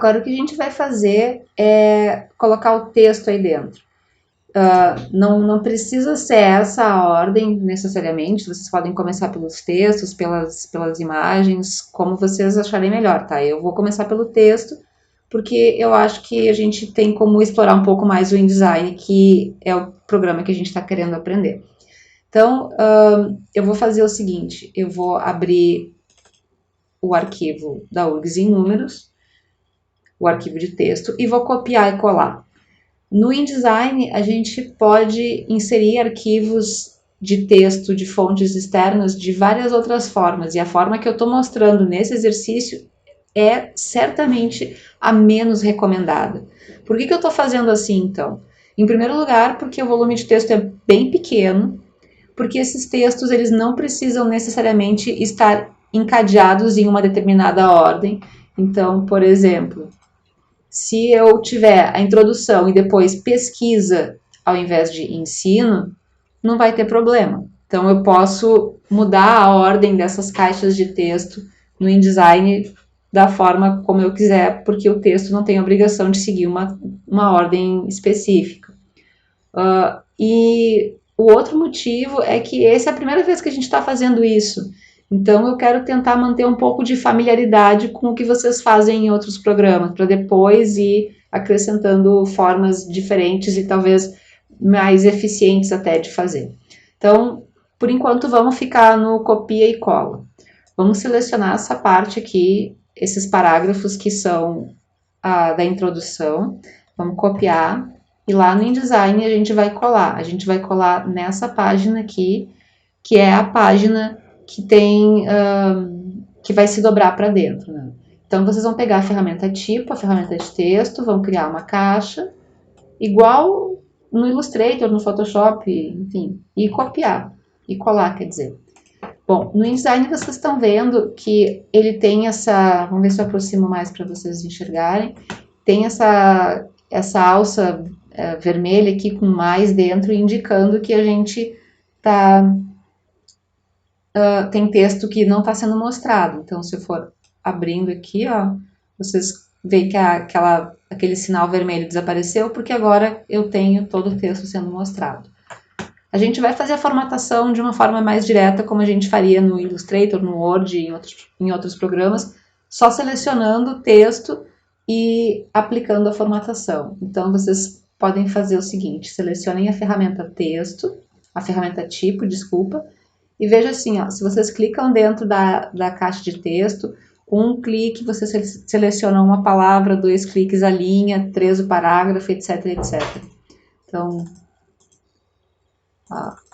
Agora, o que a gente vai fazer é colocar o texto aí dentro. Não precisa ser essa a ordem necessariamente, vocês podem começar pelos textos, pelas imagens, como vocês acharem melhor, tá? Eu vou começar pelo texto, porque eu acho que a gente tem como explorar um pouco mais o InDesign, que é o programa que a gente está querendo aprender. Então, eu vou fazer o seguinte, eu vou abrir o arquivo da URGS em números, o arquivo de texto, e vou copiar e colar. No InDesign, a gente pode inserir arquivos de texto de fontes externas de várias outras formas, e a forma que eu estou mostrando nesse exercício é certamente a menos recomendada. Por que eu estou fazendo assim, então? Em primeiro lugar, porque o volume de texto é bem pequeno, porque esses textos eles não precisam necessariamente estar encadeados em uma determinada ordem. Então, por exemplo, se eu tiver a introdução e depois pesquisa ao invés de ensino, não vai ter problema. Então eu posso mudar a ordem dessas caixas de texto no InDesign da forma como eu quiser, porque o texto não tem obrigação de seguir uma ordem específica. E o outro motivo é que essa é a primeira vez que a gente está fazendo isso. Então eu quero tentar manter um pouco de familiaridade com o que vocês fazem em outros programas, para depois ir acrescentando formas diferentes e talvez mais eficientes até de fazer. Então, por enquanto, vamos ficar no copia e cola. Vamos selecionar essa parte aqui, esses parágrafos que são da introdução. Vamos copiar e lá no InDesign a gente vai colar. A gente vai colar nessa página aqui, que é a página que tem que vai se dobrar para dentro, né? Então vocês vão pegar a ferramenta tipo, a ferramenta de texto, vão criar uma caixa igual no Illustrator, no Photoshop, enfim, e copiar e colar, quer dizer. Bom, no InDesign vocês estão vendo que ele tem essa, vamos ver se eu aproximo mais para vocês enxergarem, tem essa alça vermelha aqui com mais dentro, indicando que a gente tem texto que não está sendo mostrado. Então, se eu for abrindo aqui, ó, vocês veem que aquele sinal vermelho desapareceu, porque agora eu tenho todo o texto sendo mostrado. A gente vai fazer a formatação de uma forma mais direta, como a gente faria no Illustrator, no Word e em outros programas, só selecionando o texto e aplicando a formatação. Então, vocês podem fazer o seguinte, selecionem a ferramenta texto, a ferramenta tipo, desculpa, e veja assim, ó, se vocês clicam dentro da caixa de texto, com um clique você seleciona uma palavra, 2 cliques a linha, 3 o parágrafo, etc, etc. Então,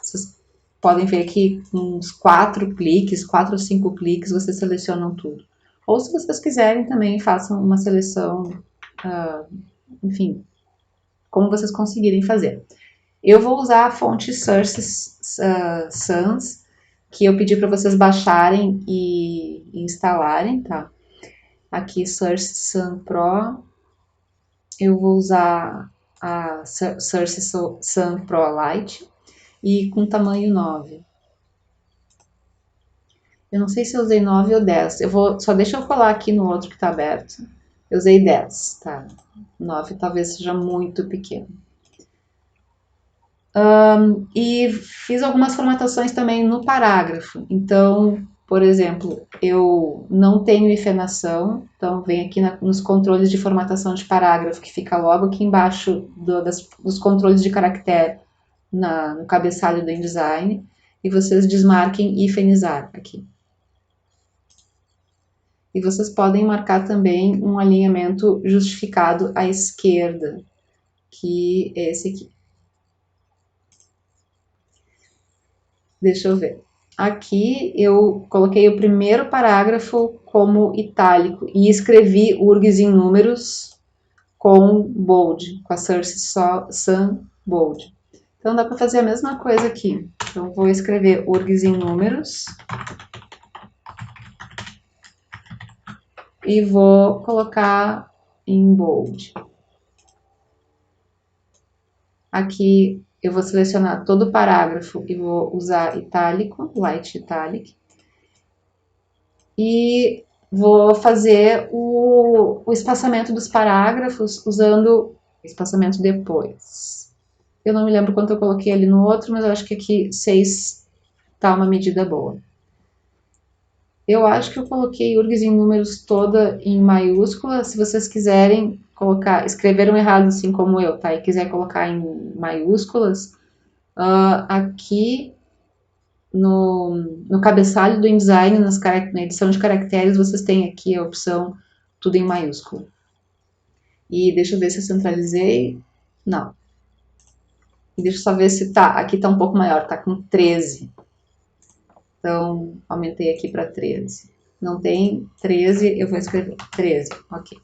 vocês podem ver que com uns 4 cliques, 4 ou 5 cliques, vocês selecionam tudo. Ou se vocês quiserem também, façam uma seleção, enfim, como vocês conseguirem fazer. Eu vou usar a fonte Source Sans, que eu pedi para vocês baixarem e instalarem, tá? Aqui, Source Sans Pro, eu vou usar a Source Sans Pro Lite e com tamanho 9. Eu não sei se eu usei 9 ou 10. Só deixa eu colar aqui no outro que está aberto. Eu usei 10, tá? 9 talvez seja muito pequeno. E fiz algumas formatações também no parágrafo. Então, por exemplo, eu não tenho hifenação, então vem aqui nos controles de formatação de parágrafo, que fica logo aqui embaixo dos controles de caractere no cabeçalho do InDesign, e vocês desmarquem hifenizar aqui. E vocês podem marcar também um alinhamento justificado à esquerda, que é esse aqui. Deixa eu ver. Aqui eu coloquei o primeiro parágrafo como itálico e escrevi URGS em números com bold, com a Source Sans bold. Então dá para fazer a mesma coisa aqui. Então vou escrever URGS em números e vou colocar em bold. Aqui eu vou selecionar todo o parágrafo e vou usar itálico, light italic. E vou fazer o espaçamento dos parágrafos usando espaçamento depois. Eu não me lembro quanto eu coloquei ali no outro, mas eu acho que aqui 6 tá uma medida boa. Eu acho que eu coloquei URGS em números toda em maiúscula. Se vocês quiserem colocar, escreveram errado assim como eu, tá? E quiser colocar em maiúsculas, aqui no cabeçalho do InDesign, na edição de caracteres, vocês têm aqui a opção tudo em maiúsculo. E deixa eu ver se eu centralizei. Não. E deixa eu só ver se tá. Aqui tá um pouco maior, tá com 13. Então, aumentei aqui para 13. Não tem 13, eu vou escrever 13. Ok.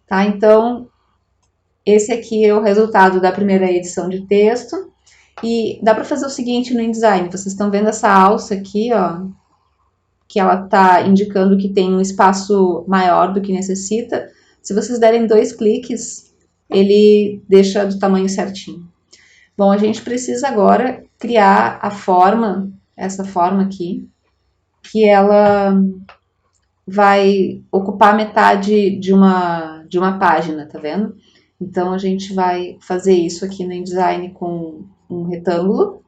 Tá, então, esse aqui é o resultado da primeira edição de texto. E dá para fazer o seguinte no InDesign. Vocês estão vendo essa alça aqui, ó, que ela está indicando que tem um espaço maior do que necessita. Se vocês derem 2 cliques, ele deixa do tamanho certinho. Bom, a gente precisa agora criar a forma, essa forma aqui, que ela vai ocupar metade de uma página, tá vendo? Então, a gente vai fazer isso aqui no InDesign com um retângulo.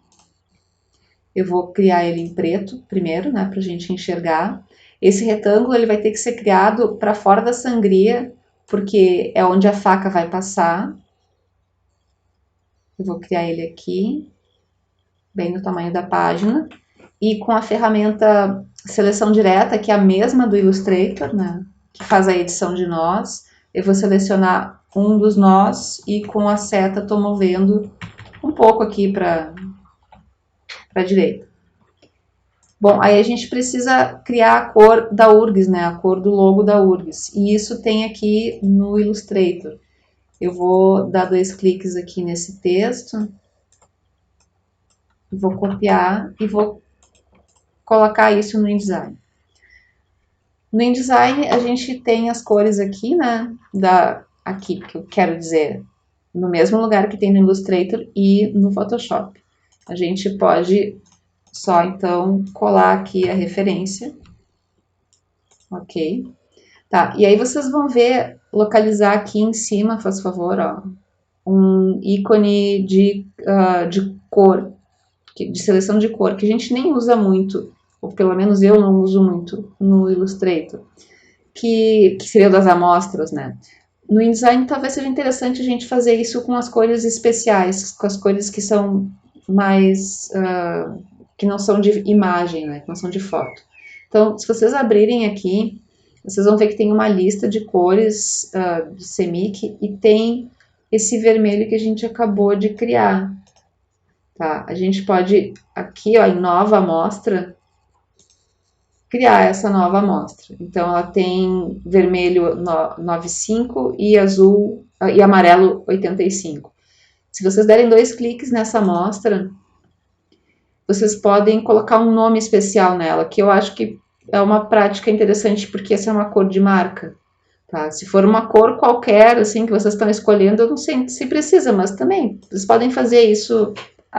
Eu vou criar ele em preto primeiro, né, pra gente enxergar. Esse retângulo ele vai ter que ser criado para fora da sangria, porque é onde a faca vai passar. Eu vou criar ele aqui, bem no tamanho da página. E com a ferramenta seleção direta, que é a mesma do Illustrator, né, que faz a edição de nós, eu vou selecionar um dos nós e com a seta estou movendo um pouco aqui para a direita. Bom, aí a gente precisa criar a cor da URGS, né? A cor do logo da URGS. E isso tem aqui no Illustrator. Eu vou dar 2 cliques aqui nesse texto. Vou copiar e vou colocar isso no InDesign. No InDesign a gente tem as cores aqui, né? Aqui, que eu quero dizer, no mesmo lugar que tem no Illustrator e no Photoshop. A gente pode só então colar aqui a referência. Ok. Tá, e aí vocês vão ver, localizar aqui em cima, faz favor, ó, um ícone de cor, de seleção de cor, que a gente nem usa muito, ou pelo menos eu não uso muito no Illustrator, que seria das amostras, né? No InDesign talvez seja interessante a gente fazer isso com as cores especiais, com as cores que são mais, que não são de imagem, né? Que não são de foto. Então, se vocês abrirem aqui, vocês vão ver que tem uma lista de cores de CMYK e tem esse vermelho que a gente acabou de criar. Tá? A gente pode, aqui ó, em nova amostra, criar essa nova amostra. Então, ela tem vermelho 95 e azul e amarelo 85. Se vocês derem 2 cliques nessa amostra, vocês podem colocar um nome especial nela, que eu acho que é uma prática interessante, porque essa é uma cor de marca. Tá? Se for uma cor qualquer, assim, que vocês estão escolhendo, eu não sei se precisa, mas também, vocês podem fazer isso,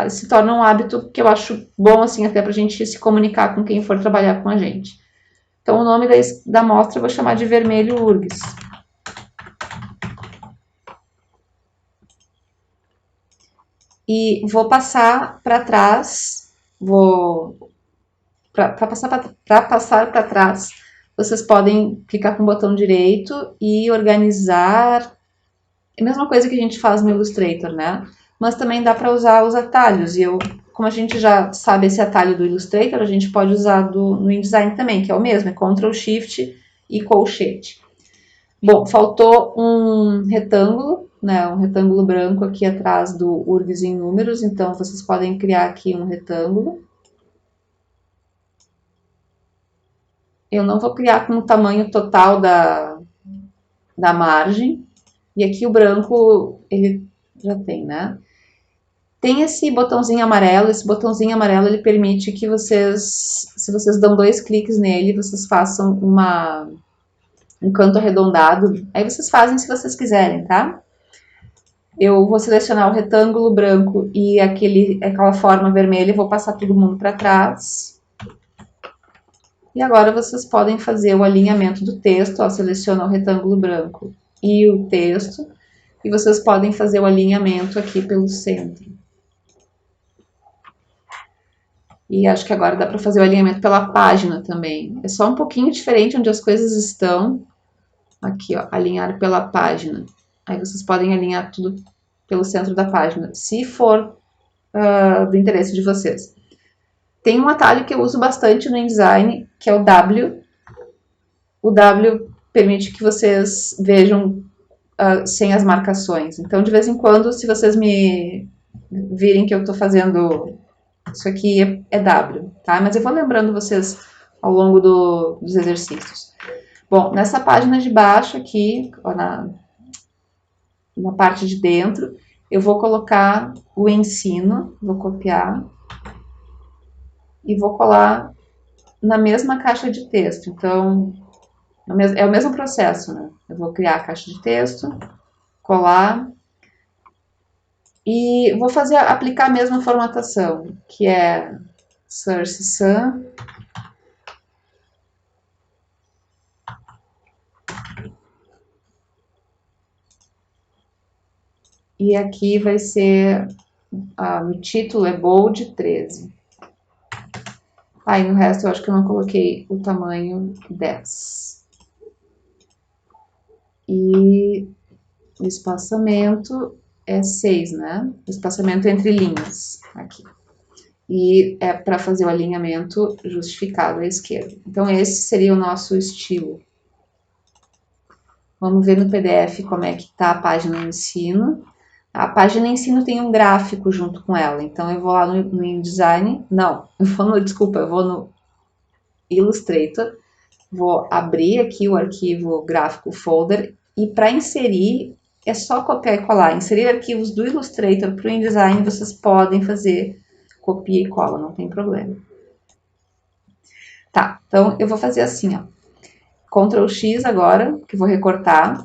se torna um hábito que eu acho bom, assim, até pra gente se comunicar com quem for trabalhar com a gente. Então, o nome da amostra eu vou chamar de vermelho URGS. E vou passar para trás, para passar para trás, vocês podem clicar com o botão direito e organizar. É a mesma coisa que a gente faz no Illustrator, né? Mas também dá para usar os atalhos. E como a gente já sabe esse atalho do Illustrator, a gente pode usar no InDesign também, que é o mesmo, é Ctrl Shift e colchete. Bom, faltou um retângulo, né? Um retângulo branco aqui atrás do URGS em números, então vocês podem criar aqui um retângulo. Eu não vou criar com o tamanho total da margem. E aqui o branco, ele já tem, né? Tem esse botãozinho amarelo ele permite que vocês, se vocês dão 2 cliques nele, vocês façam um canto arredondado. Aí vocês fazem se vocês quiserem, tá? Eu vou selecionar o retângulo branco e aquela forma vermelha e vou passar todo mundo para trás. E agora vocês podem fazer o alinhamento do texto, ó, seleciona o retângulo branco e o texto, e vocês podem fazer o alinhamento aqui pelo centro. E acho que agora dá para fazer o alinhamento pela página também. É só um pouquinho diferente onde as coisas estão. Aqui, ó, alinhar pela página. Aí vocês podem alinhar tudo pelo centro da página, se for do interesse de vocês. Tem um atalho que eu uso bastante no InDesign, que é o W. O W permite que vocês vejam sem as marcações. Então, de vez em quando, se vocês me virem que eu estou fazendo isso aqui, é W, tá? Mas eu vou lembrando vocês ao longo dos exercícios. Bom, nessa página de baixo aqui, ó, na parte de dentro, eu vou colocar o ensino, vou copiar e vou colar na mesma caixa de texto. Então, é o mesmo processo, né? Eu vou criar a caixa de texto, colar e vou aplicar a mesma formatação, que é source sun. E aqui vai ser, o título é bold 13. Aí no resto eu acho que eu não coloquei o tamanho 10. E o espaçamento é 6, né? O espaçamento entre linhas, aqui. E é para fazer o alinhamento justificado à esquerda. Então esse seria o nosso estilo. Vamos ver no PDF como é que está a página ensino. A página ensino tem um gráfico junto com ela. Então eu vou lá no InDesign. Não, eu vou no Illustrator. Vou abrir aqui o arquivo gráfico folder. E para inserir, é só copiar e colar. Inserir arquivos do Illustrator para o InDesign, vocês podem fazer copia e cola, não tem problema. Tá, então eu vou fazer assim, ó. Ctrl X agora, que vou recortar.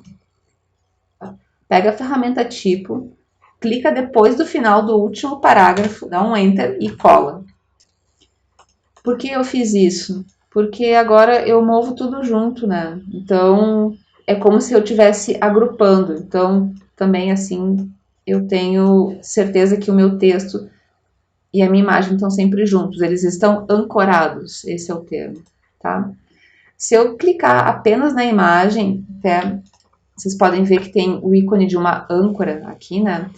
Pega a ferramenta tipo, clica depois do final do último parágrafo, dá um Enter e cola. Por que eu fiz isso? Porque agora eu movo tudo junto, né? Então, é como se eu estivesse agrupando. Então, também assim, eu tenho certeza que o meu texto e a minha imagem estão sempre juntos. Eles estão ancorados, esse é o termo, tá? Se eu clicar apenas na imagem, até vocês podem ver que tem o ícone de uma âncora aqui, né?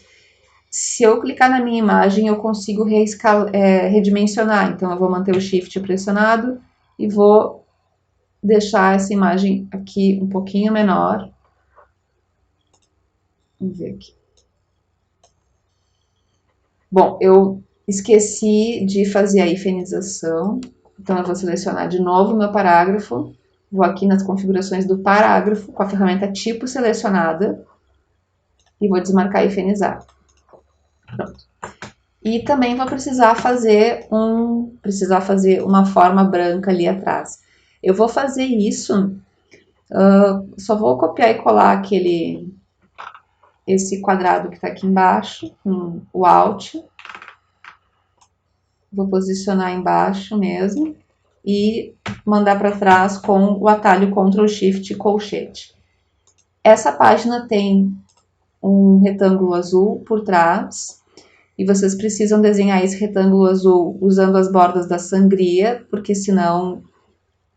Se eu clicar na minha imagem, eu consigo redimensionar. Então, eu vou manter o Shift pressionado e vou deixar essa imagem aqui um pouquinho menor. Vamos ver aqui. Bom, eu esqueci de fazer a hifenização. Então, eu vou selecionar de novo o meu parágrafo. Vou aqui nas configurações do parágrafo, com a ferramenta tipo selecionada. E vou desmarcar e hifenizar. Pronto. E também vou precisar fazer uma forma branca ali atrás. Eu vou fazer isso, só vou copiar e colar esse quadrado que está aqui embaixo, com o Alt. Vou posicionar embaixo mesmo e mandar para trás com o atalho Ctrl Shift colchete. Essa página tem um retângulo azul por trás e vocês precisam desenhar esse retângulo azul usando as bordas da sangria, porque senão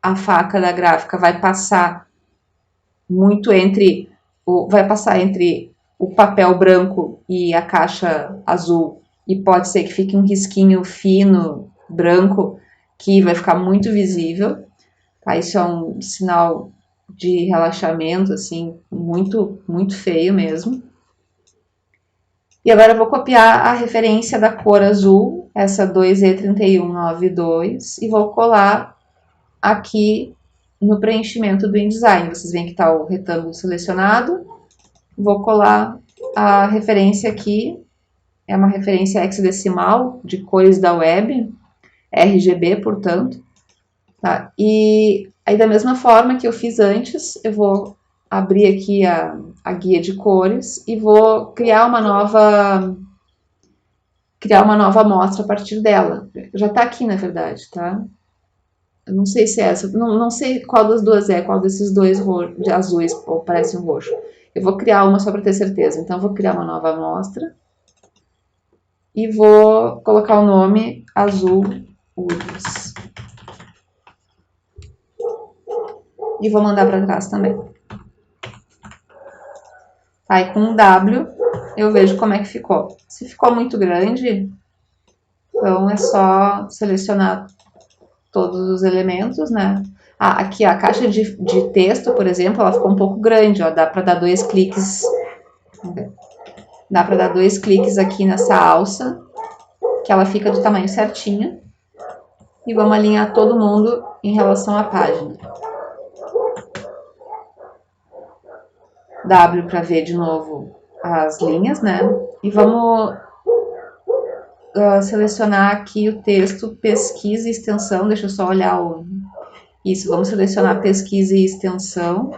a faca da gráfica vai passar muito entre o papel branco e a caixa azul e pode ser que fique um risquinho fino, branco, que vai ficar muito visível. Tá? Isso é um sinal de relaxamento, assim, muito, muito feio mesmo. E agora eu vou copiar a referência da cor azul, essa 2E3192, e vou colar aqui no preenchimento do InDesign. Vocês veem que está o retângulo selecionado. Vou colar a referência aqui, é uma referência hexadecimal de cores da web, RGB, portanto. Tá? E aí, da mesma forma que eu fiz antes, eu vou abrir aqui a guia de cores e vou criar uma nova amostra a partir dela. Já está aqui, na verdade, tá? Eu não sei se é essa, não sei qual das duas é, qual desses dois de azuis ou parece um roxo. Eu vou criar uma só para ter certeza. Então, eu vou criar uma nova amostra e vou colocar o nome azul URGS. E vou mandar para trás também. Aí, com um W, eu vejo como é que ficou. Se ficou muito grande, então é só selecionar todos os elementos, né? Ah, aqui a caixa de texto, por exemplo, ela ficou um pouco grande, ó, dá para dar 2 cliques. Dá para dar 2 cliques aqui nessa alça, que ela fica do tamanho certinho. E vamos alinhar todo mundo em relação à página. W para ver de novo as linhas, né? E vamos selecionar aqui o texto pesquisa e extensão. Deixa eu só olhar isso. Vamos selecionar pesquisa e extensão.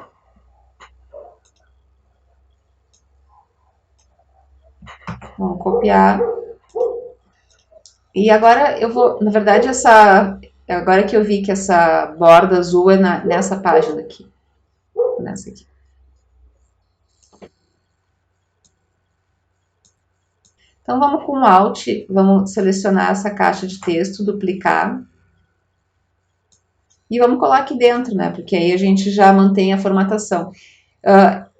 Vamos copiar. E agora eu vou, na verdade, agora que eu vi que essa borda azul é nessa página aqui. Nessa aqui. Então, vamos com o Alt, vamos selecionar essa caixa de texto, duplicar. E vamos colar aqui dentro, né? Porque aí a gente já mantém a formatação.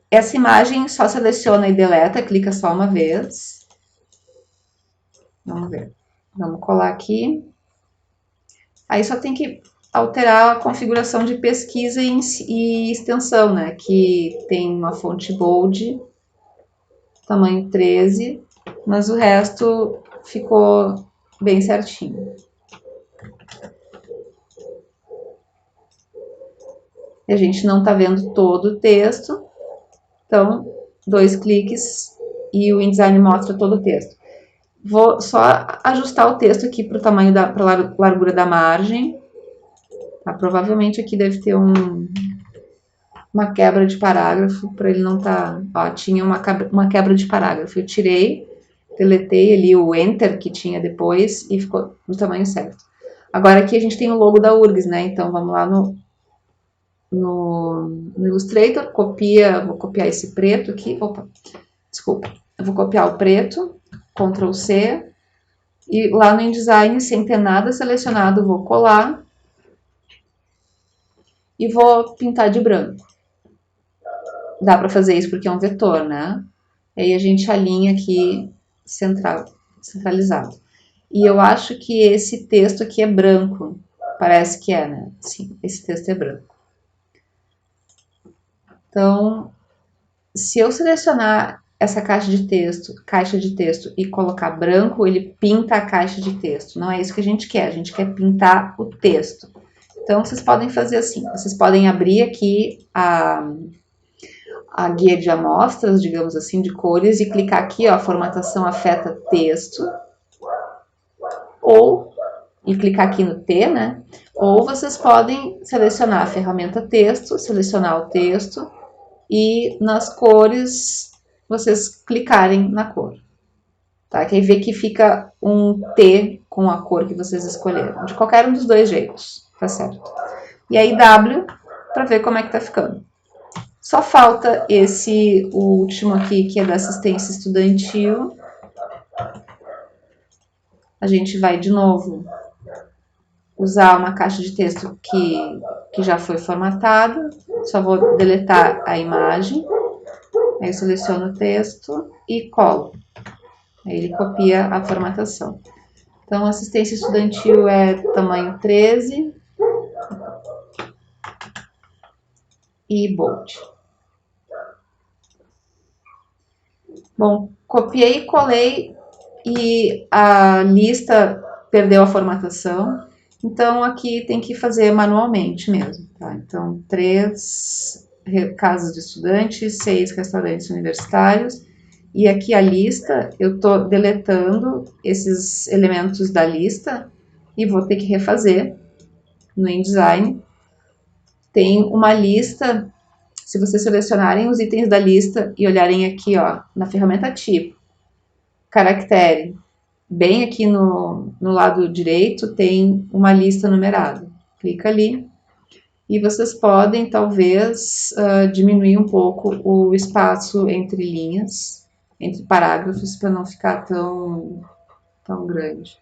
Essa imagem só seleciona e deleta, clica só uma vez. Vamos ver. Vamos colar aqui. Aí só tem que alterar a configuração de pesquisa e extensão, né? Que tem uma fonte bold, tamanho 13, mas o resto ficou bem certinho. A gente não está vendo todo o texto, então 2 cliques e o InDesign mostra todo o texto. Vou só ajustar o texto aqui para o tamanho para a largura da margem. Tá? Provavelmente aqui deve ter uma quebra de parágrafo, para ele não estar... tinha uma quebra de parágrafo. Eu tirei, deletei ali o Enter que tinha depois e ficou no tamanho certo. Agora aqui a gente tem o logo da URGS, né? Então vamos lá no Illustrator, vou copiar esse preto aqui. Opa, desculpa. Eu vou copiar o preto, Ctrl C, e lá no InDesign, sem ter nada selecionado, vou colar e vou pintar de branco. Dá para fazer isso porque é um vetor, né? Aí a gente alinha aqui centralizado. E eu acho que esse texto aqui é branco. Parece que é, né? Sim, esse texto é branco. Então, se eu selecionar essa caixa de texto e colocar branco, ele pinta a caixa de texto. Não é isso que a gente quer pintar o texto. Então, vocês podem fazer assim, vocês podem abrir aqui a guia de amostras, digamos assim, de cores e clicar aqui, ó, formatação afeta texto, e clicar aqui no T, né? Ou vocês podem selecionar a ferramenta texto, selecionar o texto e nas cores vocês clicarem na cor. Tá? Que aí vê que fica um T com a cor que vocês escolheram. De qualquer um dos dois jeitos, tá certo? E aí W para ver como é que tá ficando. Só falta esse último aqui, que é da assistência estudantil. A gente vai de novo usar uma caixa de texto que já foi formatada. Só vou deletar a imagem. Aí eu seleciono o texto e colo. Aí ele copia a formatação. Então, assistência estudantil é tamanho 13 e bold. Bom, copiei e colei e a lista perdeu a formatação. Então, aqui tem que fazer manualmente mesmo, tá? Então, 3 casas de estudantes, 6 restaurantes universitários. E aqui a lista, eu estou deletando esses elementos da lista e vou ter que refazer no InDesign. Tem uma lista, se vocês selecionarem os itens da lista e olharem aqui, ó, na ferramenta tipo, caractere, bem aqui no lado direito tem uma lista numerada. clica ali. E vocês podem, talvez, diminuir um pouco o espaço entre linhas, entre parágrafos, para não ficar tão grande.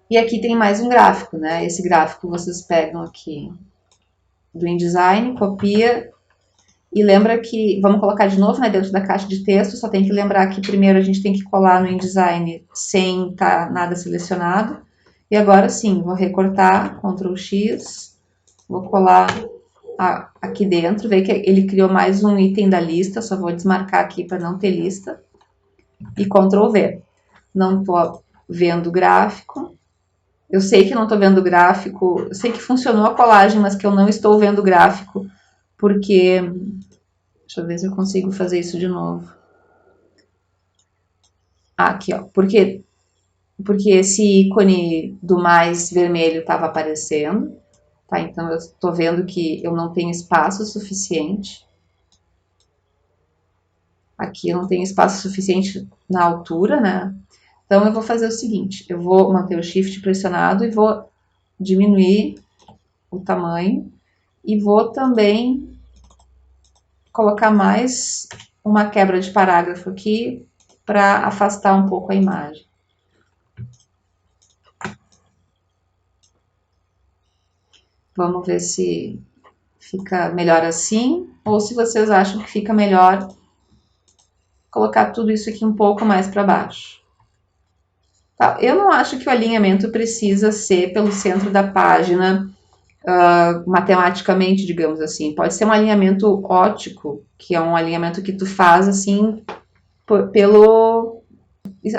E aqui tem mais um gráfico, né? Esse gráfico vocês pegam aqui do InDesign, copia e lembra que, vamos colocar de novo, né, dentro da caixa de texto, só tem que lembrar que primeiro a gente tem que colar no InDesign sem estar nada selecionado. E agora sim, vou recortar, Ctrl X, vou colar aqui dentro, ver que ele criou mais um item da lista, só vou desmarcar aqui para não ter lista. E Ctrl V. Não estou vendo o gráfico. Eu sei que não estou vendo o gráfico, eu sei que funcionou a colagem, mas que eu não estou vendo o gráfico, porque... Deixa eu ver se eu consigo fazer isso de novo. Aqui, ó. Porque esse ícone do mais vermelho estava aparecendo, tá? Então eu estou vendo que eu não tenho espaço suficiente. Aqui eu não tenho espaço suficiente na altura, né? Então eu vou fazer o seguinte, eu vou manter o Shift pressionado e vou diminuir o tamanho e vou também colocar mais uma quebra de parágrafo aqui para afastar um pouco a imagem. Vamos ver se fica melhor assim, ou se vocês acham que fica melhor colocar tudo isso aqui um pouco mais para baixo. Tá, eu não acho que o alinhamento precisa ser pelo centro da página, matematicamente, digamos assim. Pode ser um alinhamento ótico, que é um alinhamento que tu faz assim pelo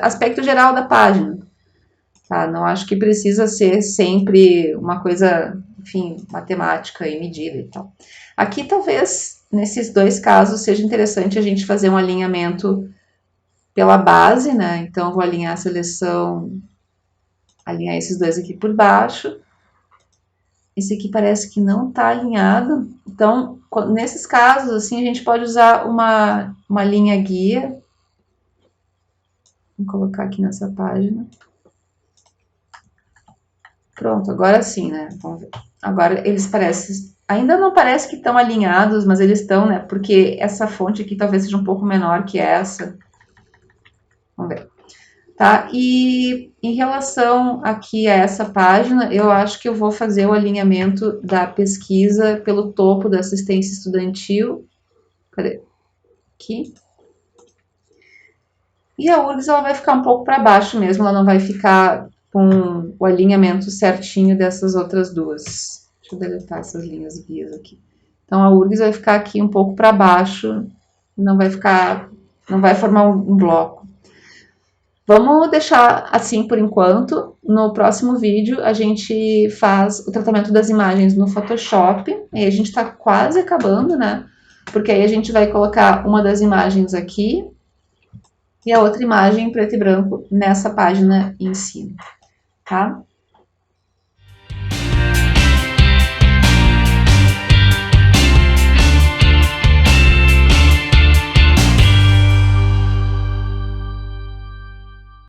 aspecto geral da página. Tá? Não acho que precisa ser sempre uma coisa, enfim, matemática e medida e tal. Aqui talvez, nesses dois casos, seja interessante a gente fazer um alinhamento pela base, né? Então, eu vou alinhar a seleção, alinhar esses dois aqui por baixo. Esse aqui parece que não está alinhado. Então, nesses casos, assim, a gente pode usar uma linha guia. Vou colocar aqui nessa página. Pronto, agora sim, né? Vamos ver. Agora eles parecem... Ainda não parece que estão alinhados, mas eles estão, né? Porque essa fonte aqui talvez seja um pouco menor que essa. Vamos ver. Tá? E em relação aqui a essa página, eu acho que eu vou fazer o alinhamento da pesquisa pelo topo da assistência estudantil. Cadê? Aqui. E a URGS ela vai ficar um pouco para baixo mesmo, ela não vai ficar com o alinhamento certinho dessas outras duas. Deixa eu deletar essas linhas guias aqui. Então a URGS vai ficar aqui um pouco para baixo, não vai formar um bloco. Vamos deixar assim por enquanto. No próximo vídeo a gente faz o tratamento das imagens no Photoshop. Aí a gente está quase acabando, né? Porque aí a gente vai colocar uma das imagens aqui e a outra imagem em preto e branco nessa página em cima, tá?